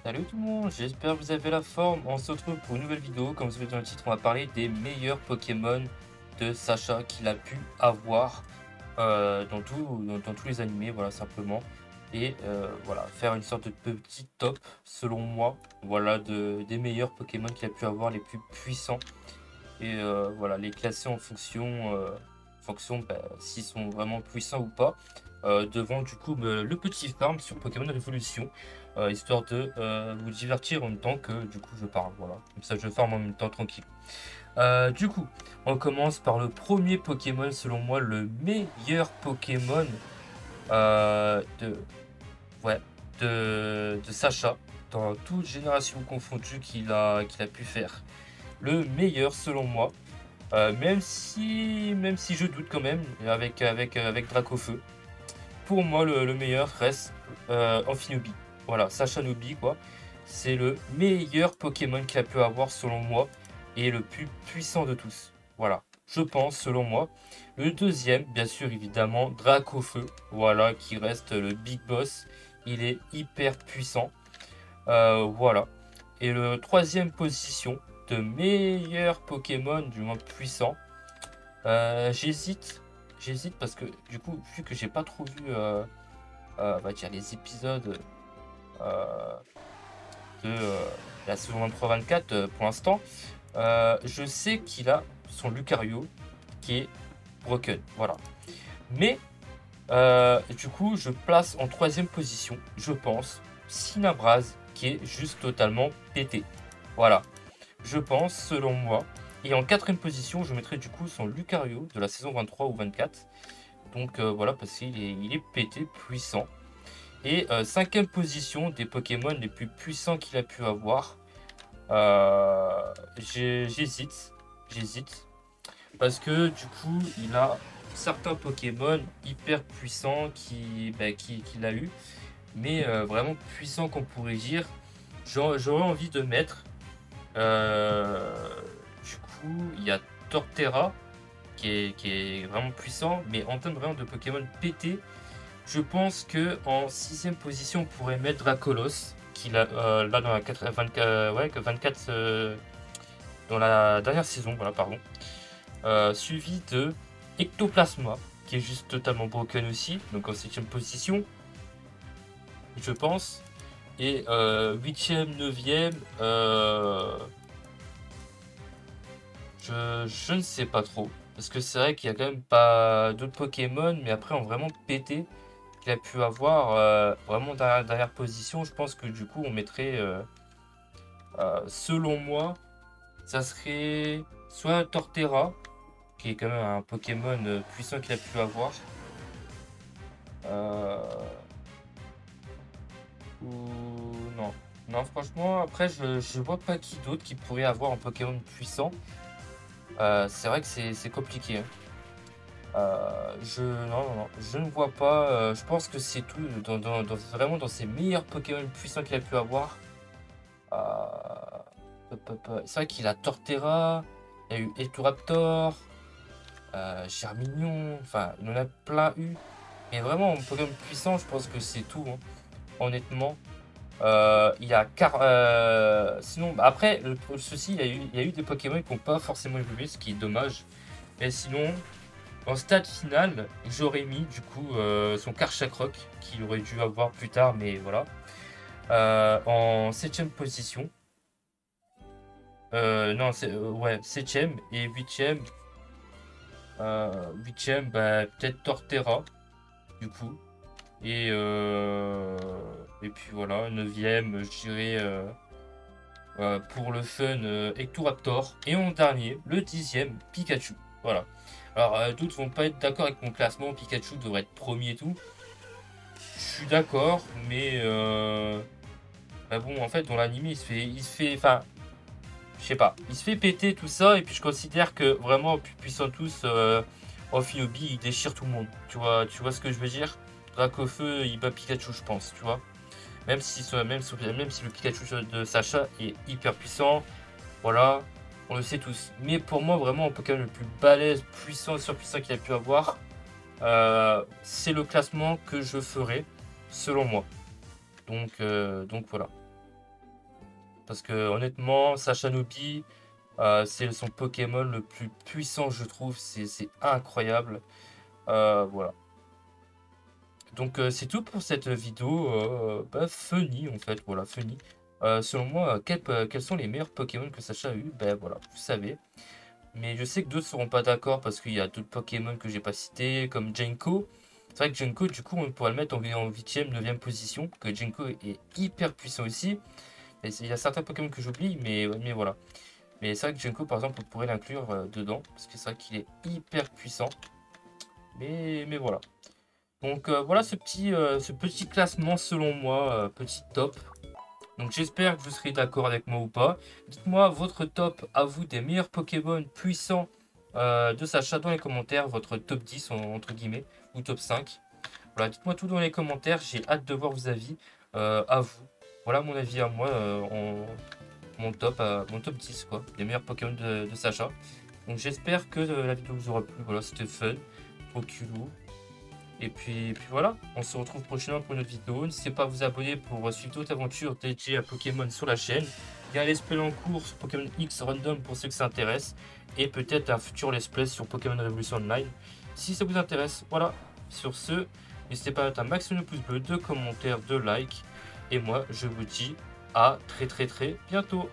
Salut tout le monde, j'espère que vous avez la forme. On se retrouve pour une nouvelle vidéo. Comme vous avez dans le titre, on va parler des meilleurs Pokémon de Sacha qu'il a pu avoir dans tous les animés, voilà simplement. Et voilà, faire une sorte de petit top, selon moi, voilà, des meilleurs Pokémon qu'il a pu avoir, les plus puissants. Et voilà, les classer en fonction s'ils sont vraiment puissants ou pas. Devant du coup le petit farm sur Pokémon Révolution, histoire de vous divertir en même temps que du coup je parle. Voilà, comme ça je farm en même temps tranquille. Du coup, on commence par le premier Pokémon, selon moi le meilleur Pokémon de ouais de Sacha dans toute génération confondue qu'il a pu faire. Le meilleur selon moi. Même si je doute quand même avec Dracofeu. Pour moi, le meilleur reste Amphinobi. Voilà, Sacha Nobi, quoi. C'est le meilleur Pokémon qu'il a pu avoir, selon moi, et le plus puissant de tous. Voilà, je pense, selon moi. Le deuxième, bien sûr, évidemment, Dracofeu. Voilà, qui reste le Big Boss. Il est hyper puissant. Voilà. Et le troisième position de meilleur Pokémon, du moins puissant. J'hésite parce que du coup, vu que j'ai pas trop vu on va dire les épisodes euh, de la saison 23-24 pour l'instant, je sais qu'il a son Lucario qui est broken. Voilà. Mais du coup, je place en troisième position, je pense, Cinabraz qui est juste totalement pété. Voilà. Je pense, selon moi. Et en quatrième position, je mettrai du coup son Lucario de la saison 23 ou 24. Donc voilà, parce qu'il est pété, puissant. Et cinquième position des Pokémon les plus puissants qu'il a pu avoir. J'hésite. J'hésite. Parce que du coup, il a certains Pokémon hyper puissants qu'il a eu. Mais vraiment puissants qu'on pourrait dire. J'aurais envie de mettre. Du coup, il y a Torterra qui est vraiment puissant, mais en termes vraiment de Pokémon pété, je pense que en sixième position, on pourrait mettre Dracolos, qui là dans la 24, ouais, que 24 dans la dernière saison, voilà, pardon. Suivi de Ectoplasma, qui est juste totalement broken aussi, donc en septième position, je pense. Et huitième, neuvième, je ne sais pas trop. Parce que c'est vrai qu'il y a quand même pas d'autres Pokémon, mais après, en vraiment pété qu'il a pu avoir vraiment dans la dernière position, je pense que du coup, on mettrait, selon moi, ça serait soit Torterra, qui est quand même un Pokémon puissant qu'il a pu avoir, euh, ou non. Non, franchement, après, je vois pas qui d'autre qui pourrait avoir un Pokémon puissant. C'est vrai que c'est compliqué, hein. Non, je ne vois pas. Je pense que c'est tout. Vraiment dans ses meilleurs Pokémon puissants qu'il a pu avoir. C'est vrai qu'il a Torterra, il y a eu Ectoraptor, Charmignon. Enfin, il en a plein eu. Mais vraiment, en Pokémon puissant, je pense que c'est tout, hein, honnêtement. Il y a sinon, bah, après, le souci, il y a eu des Pokémon qui n'ont pas forcément évolué, ce qui est dommage. Mais sinon, en stade final, j'aurais mis du coup son Karchakroc qu'il aurait dû avoir plus tard, mais voilà. En septième position. Non, ouais, septième et huitième. Huitième, bah, peut-être Torterra, du coup. Et puis voilà, neuvième, je dirais pour le fun Ectoraptor. Et en dernier, le dixième, Pikachu. Voilà. Alors, d'autres vont pas être d'accord avec mon classement. Pikachu devrait être premier et tout. Je suis d'accord, mais bah bon, en fait, dans l'anime, enfin, je sais pas, il se fait péter tout ça, et puis je considère que vraiment, plus puissant tous, Ophiobi, il déchire tout le monde. Tu vois ce que je veux dire? Dracofeu, il bat Pikachu, je pense, tu vois. Même si le Pikachu de Sacha est hyper puissant, voilà, on le sait tous. Mais pour moi, vraiment, un Pokémon le plus balèze, puissant, surpuissant qu'il a pu avoir, c'est le classement que je ferai, selon moi. Donc voilà. Parce que honnêtement, Sacha Nobi, c'est son Pokémon le plus puissant, je trouve. C'est incroyable. Voilà. Donc c'est tout pour cette vidéo funny en fait, voilà, funny. Selon moi, quels sont les meilleurs Pokémon que Sacha a eu? Ben voilà, vous savez. Mais je sais que d'autres seront pas d'accord parce qu'il y a d'autres Pokémon que j'ai pas cités, comme Jenko. C'est vrai que Jenko, du coup, on pourrait le mettre en 8ème, 9ème position, que Jenko est hyper puissant aussi. Et il y a certains Pokémon que j'oublie, mais voilà. Mais c'est vrai que Jenko, par exemple, on pourrait l'inclure dedans, parce que c'est vrai qu'il est hyper puissant. Mais voilà. Donc voilà ce petit classement selon moi, petit top. Donc j'espère que vous serez d'accord avec moi ou pas. Dites-moi votre top à vous des meilleurs Pokémon puissants de Sacha dans les commentaires, votre top 10 entre guillemets, ou top 5. Voilà, dites-moi tout dans les commentaires, j'ai hâte de voir vos avis à vous. Voilà mon avis à moi, mon top 10 quoi, des meilleurs Pokémon de Sacha. Donc j'espère que la vidéo vous aura plu, voilà c'était fun, tranquillou. Et puis voilà, on se retrouve prochainement pour une autre vidéo. N'hésitez pas à vous abonner pour suivre d'autres aventures dédiées à Pokémon sur la chaîne. Il y a un let's play en cours sur Pokémon X Random pour ceux que ça intéresse. Et peut-être un futur let's play sur Pokémon Révolution Online. Si ça vous intéresse, voilà. Sur ce, n'hésitez pas à mettre un maximum de pouces bleus, de commentaires, de likes. Et moi, je vous dis à très bientôt.